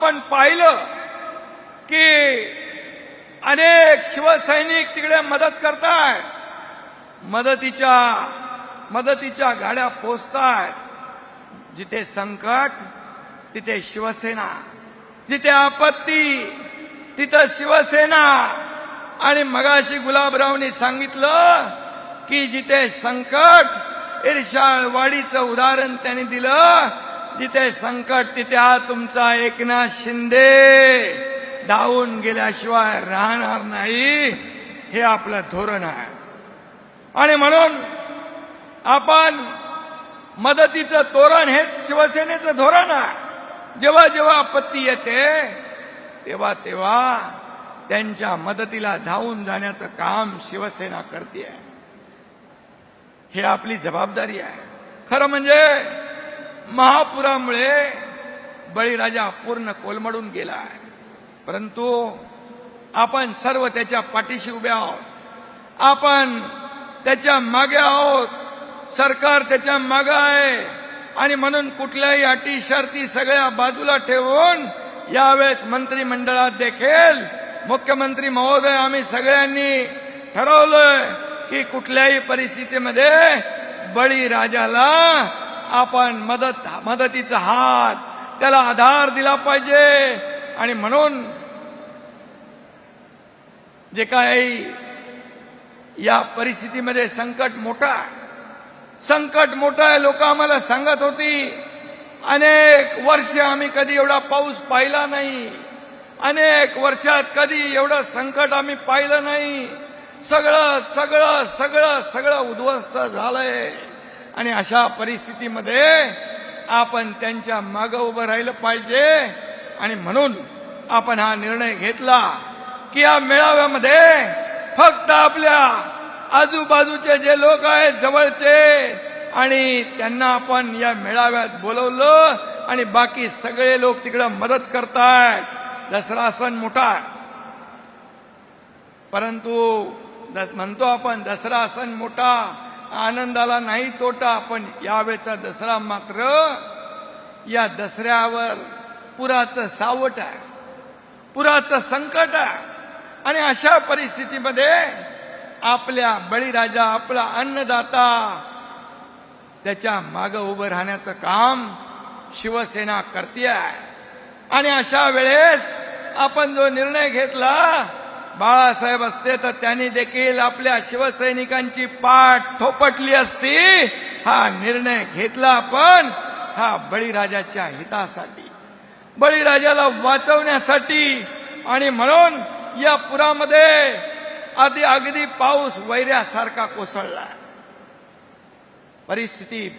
आपण पाहिलं की अनेक शिवसैनिक तिकडे मदत करतायत, मदतीच्या गाड्या पोचतायत. जिथे संकट तिथे शिवसेना, जिथे आपत्ती तिथे शिवसेना. आणि मगाशी गुलाबरावनी सांगितलं की जिथे संकट, इर्षाळवाडीचं उदाहरण त्यांनी दिलं, जिथे संकट तिथे हा तुमचा एकनाथ शिंदे धावून गेल्याशिवाय राहणार नाही. हे आपलं धोरण आहे. आणि म्हणून आपण मदतीचं तोरण हेच शिवसेनेचं धोरण आहे. जेव्हा जेव्हा आपत्ती येते तेव्हा तेव्हा त्यांच्या मदतीला धावून जाण्याचं काम शिवसेना करते. हे आपली जबाबदारी आहे. खरं म्हणजे महापुरामुळे बळीराजा पूर्ण कोलमडून गेला आहे, परंतु आपण सर्व त्याच्या पाठीशी उभे आहोत. आपण त्याच्या मागे आहोत. सरकार त्याच्या मागे आहे. आणि म्हणून कुठल्याही अटी शर्ती सगळ्या बाजूला ठेवून यावेळेस मंत्रिमंडळात देखील मुख्यमंत्री महोदय आम्ही सगळ्यांनी ठरवलंय की कुठल्याही परिस्थितीमध्ये बळीराजाला आपण मदतीचा हात, त्याला आधार दिला पाहिजे. आणि म्हणून जे काही या परिस्थितीमध्ये संकट मोठं आहे. लोक आम्हाला सांगत होती अनेक वर्ष आम्ही कधी एवढा पाऊस पाहिला नाही, अनेक वर्षात कधी एवढं संकट आम्ही पाहिलं नाही. सगळं उद्ध्वस्त झालंय. आणि अशा परिस्थितीमध्ये आपण त्यांच्या मागे उभं राहिलं पाहिजे. आणि म्हणून आपण हा निर्णय घेतला की या मेळाव्यामध्ये फक्त आपल्या आजूबाजूचे जे लोक आहेत जवळचे, आणि त्यांना आपण या मेळाव्यात बोलवलं. आणि बाकी सगळे लोक तिकडे मदत करतायत. दसरा सण मोठा आहे, परंतु म्हणतो आपण दसरा सण मोठा, आनंदाला नाही तोटा. पण यावेळेचा दसरा मात्र या दसऱ्यावर पुराचं सावट आहे, पुराचं संकट आहे. आणि अशा परिस्थितीमध्ये आपल्या बळीराजा, आपला अन्नदाता, त्याच्या मागे उभं राहण्याचं काम शिवसेना करते आहे. आणि अशा वेळेस आपण जो निर्णय घेतला, बाळासाहेब असते तर त्यांनी देखील आपल्या शिवसैनिकांची पाठ थोपटली असती. हा निर्णय घेतला आपण हा बळीराजाच्या हितासाठी, बळीराजाला वाचवण्यासाठी. आणि म्हणून या पुरामध्ये अगदी पाऊस वैऱ्यासारखा कोसळला. परिस्थिती